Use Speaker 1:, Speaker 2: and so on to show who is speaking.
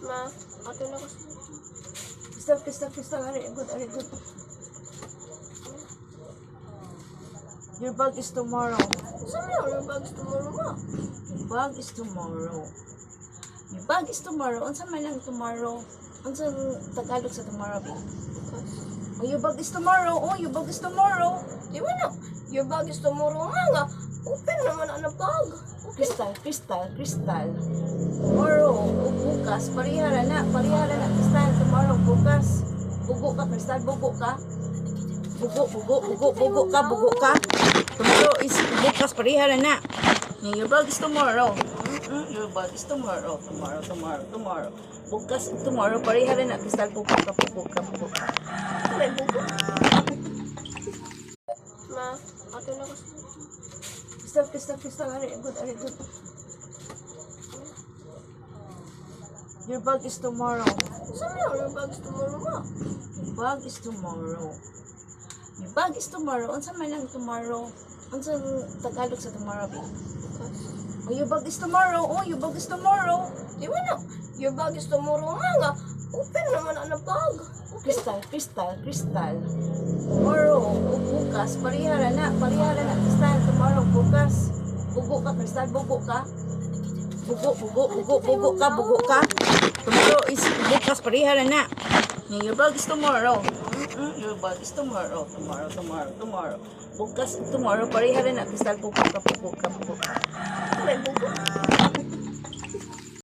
Speaker 1: Ma, ato na kasi.
Speaker 2: Crystal, are good. Your bag is tomorrow.
Speaker 1: Saan mo yung bags tomorrow, ma?
Speaker 2: Your bag is tomorrow. Your bag is tomorrow. Unsa man lang tomorrow? Unsa Tagalog sa tomorrow, babe? Oh, your bag is tomorrow. Oh, your bag is tomorrow.
Speaker 1: Di ba na? Your bag is tomorrow nga. Open naman ang bag.
Speaker 2: Crystal. Tomorrow, o bukas, parihara na, Crystal, tomorrow, bukas. Bugo ka, Crystal, bugo ka. Bugo ka. Tomorrow is bukas, parihara na. Your bag is tomorrow. Your bag is tomorrow. Tomorrow. Bukas, tomorrow, parihara na, Crystal, bugo ka.
Speaker 1: May bugo. Ma, ato na kasi.
Speaker 2: Crystal, are good. Your bag is tomorrow.
Speaker 1: Saan mo yung bags tomorrow, ma?
Speaker 2: Your bag is tomorrow. Your bag is tomorrow. Unsa man lang tomorrow? Unsa Tagalog sa tomorrow, babe? Oh, your bag is tomorrow. Oh, your bag is tomorrow.
Speaker 1: Di ba na? Your bag is tomorrow nga. Open naman ang bag.
Speaker 2: Crystal. Tomorrow, o bukas, parihara na, Crystal, tomorrow, bukas. Bugo ka, Crystal, bugo ka. Bugo ka. Tomorrow is bukas, parihara na. Your bag is tomorrow. Your bag is tomorrow. Tomorrow. Bukas, tomorrow, parihara na, Crystal, bugo ka.
Speaker 1: May bugo.